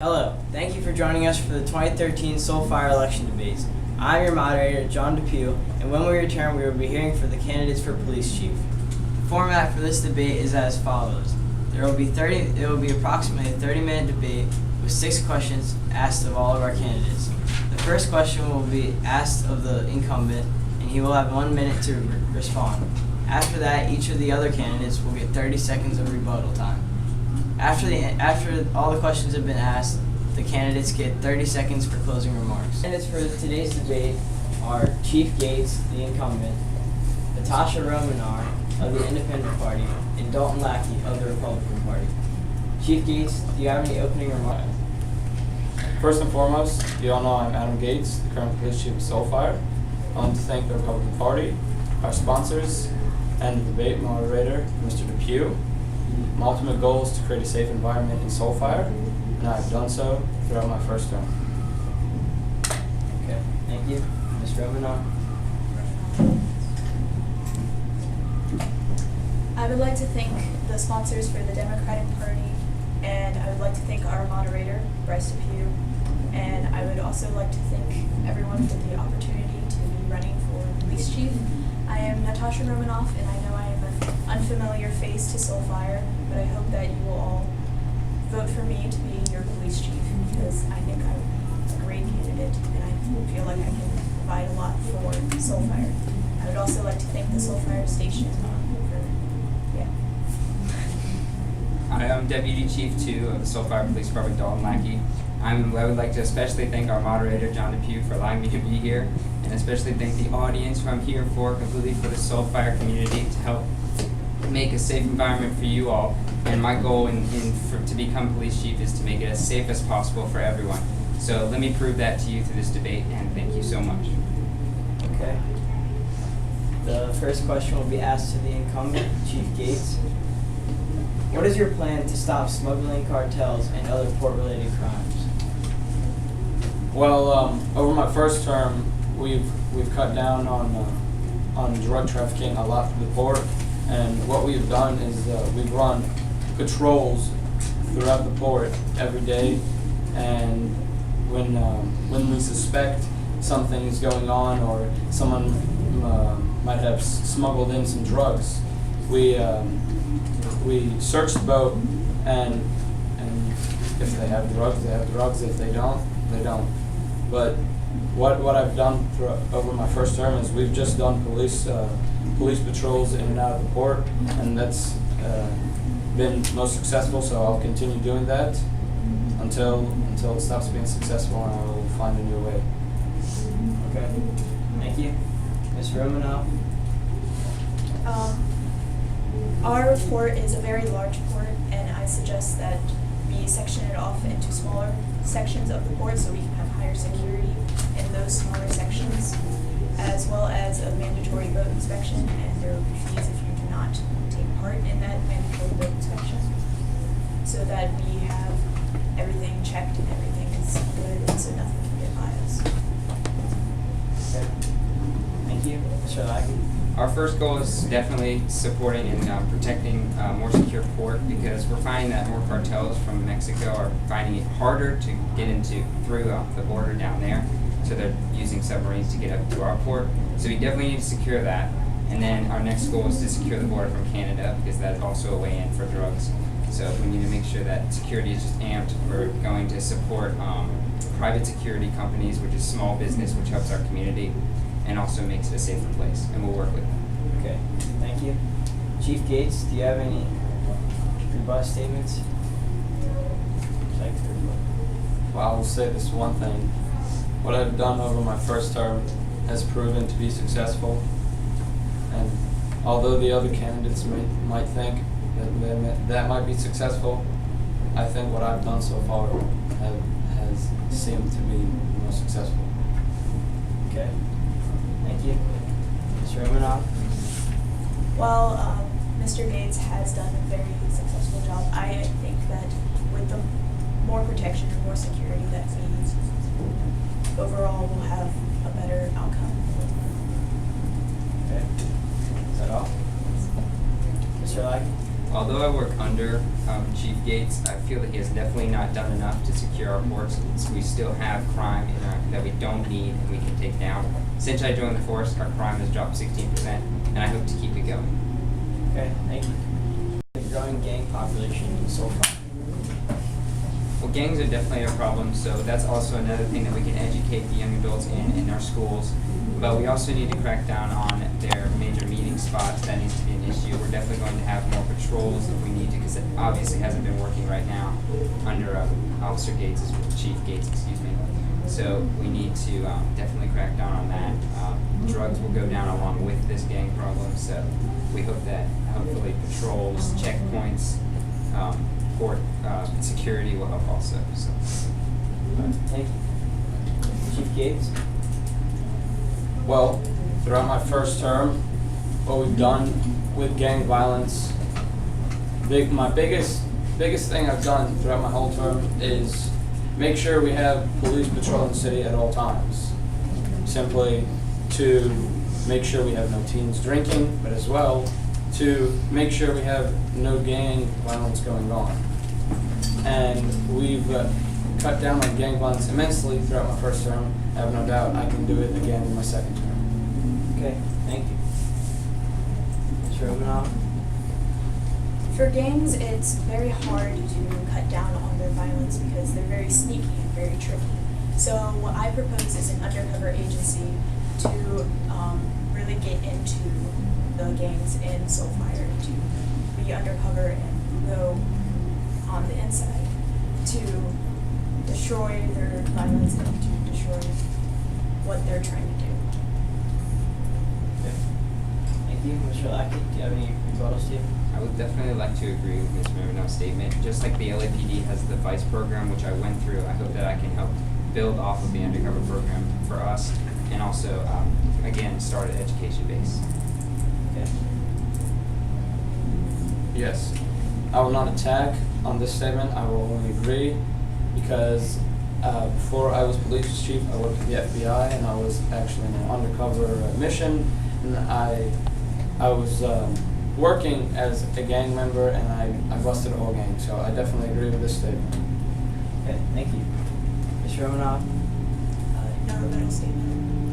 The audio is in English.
Hello, thank you for joining us for the 2013 Soulfire election debates. I'm your moderator, John Depew, and when we return, we will be hearing from the candidates for police chief. The format for this debate is as follows. It will be approximately a 30-minute debate with 6 questions asked of all of our candidates. The first question will be asked of the incumbent, and he will have 1 minute to respond. After that, each of the other candidates will get 30 seconds of rebuttal time. After all the questions have been asked, the candidates get 30 seconds for closing remarks. Candidates for today's debate are Chief Gates, the incumbent, Natasha Romanar of the Independent Party, and Dalton Lackey of the Republican Party. Chief Gates, do you have any opening remarks? First and foremost, you all know I'm Adam Gates, the current police chief of Soulfire. I want to thank the Republican Party, our sponsors, and the debate moderator, Mr. Depew. My ultimate goal is to create a safe environment in Soulfire, and I have done so throughout my first term. Okay, thank you. Ms. Romanar? I would like to thank the sponsors for the Democratic Party, and I would like to thank our moderator, Bryce Depew, and I would also like to thank everyone for the opportunity to be running for police chief. I am Natasha Romanoff, and I know I am an unfamiliar face to Soulfire, but I hope that you will all vote for me to be your police chief, because I think I'm a great candidate, and I feel like I can provide a lot for Soulfire. I would also like to thank the Soulfire station I am Deputy Chief 2 of the Soulfire Police Department, Dalton Lackey. I would like to especially thank our moderator, John Depew, for allowing me to be here, and especially thank the audience who I'm here for, completely for the Soulfire community, to help make a safe environment for you all. And my goal to become police chief is to make it as safe as possible for everyone. So let me prove that to you through this debate, and thank you so much. Okay. The first question will be asked to the incumbent, Chief Gates. What is your plan to stop smuggling, cartels, and other port-related crimes? Well, over my first term, we've cut down on drug trafficking a lot through the port, and what we've done is we've run patrols throughout the port every day, and when we suspect something is going on or someone might have smuggled in some drugs, we search the boat, and if they have drugs, they have drugs. If they don't, they don't. But what I've done over my first term is we've just done police patrols in and out of the port, and that's been most successful. So I'll continue doing that until it stops being successful, and I will find a new way. Okay. Thank you. Ms. Romanoff? Our port is a very large port, and I suggest that we section it off into smaller sections of the port so we can have higher security in those smaller sections, as well as a mandatory boat inspection, and there will be fees if you do not take part in that mandatory boat inspection, so that we have everything checked and everything is good, and so nothing can get by us. Okay. Thank you. Mr. Lackey? Our first goal is definitely supporting and protecting a more secure port, because we're finding that more cartels from Mexico are finding it harder to get through the border down there, so they're using submarines to get up to our port. So we definitely need to secure that. And then our next goal is to secure the border from Canada, because that's also a way in for drugs. So we need to make sure that security is just amped. We're going to support private security companies, which is small business, which helps our community and also makes it a safer place, and we'll work with them. Okay, thank you. Chief Gates, do you have any rebuttal statements? Well, I will say this one thing. What I've done over my first term has proven to be successful, and although the other candidates might think that might be successful, I think what I've done so far has seemed to be the most successful. Okay. Thank you. Mr. Romanoff? While Mr. Gates has done a very successful job, I think that with the more protection and more security that we overall will have a better outcome. Okay. Is that all? Mr. Lackey? Although I work under Chief Gates, I feel that he has definitely not done enough to secure our ports. We still have crime that we don't need and we can take down. Since I joined the force, our crime has dropped 16%, and I hope to keep it going. Okay, thank you. The growing gang population in SoFi. Well, gangs are definitely a problem, so that's also another thing that we can educate the young adults in our schools. But we also need to crack down on their major meeting spots. That needs to be an issue. We're definitely going to have more patrols if we need to, because it obviously hasn't been working right now under Officer Gates, Chief Gates, excuse me. So we need to definitely crack down on that. Drugs will go down along with this gang problem, so we hope that hopefully patrols, checkpoints, port security will help also. So. Thank you. Chief Gates? Well, throughout my first term, what we've done with gang violence, my biggest thing I've done throughout my whole term is make sure we have police patrolling the city at all times. Simply to make sure we have no teens drinking, but as well to make sure we have no gang violence going on. And we've cut down on gang violence immensely throughout my first term. I have no doubt I can do it again in my second term. Okay, thank you. Mr. Romanoff? For gangs, it's very hard to cut down on their violence because they're very sneaky and very tricky. So what I propose is an undercover agency to really get into the gangs in Soulfire, to be undercover and go on the inside to destroy their violence and to destroy what they're trying to do. Okay. Thank you. Mr. Lackey, do you have any rebuttals, Steve? I would definitely like to agree with Ms. Romanoff's statement. Just like the LAPD has the VICE program, which I went through, I hope that I can help build off of the undercover program for us, and also, again, start an education base. Okay. Yes. I will not attack on this statement. I will only agree because before I was police chief, I worked at the FBI and I was actually in an undercover mission, and I was working as a gang member and I busted all gangs. So I definitely agree with this statement. Okay, thank you. Mr. Romanoff? No rebuttal statement.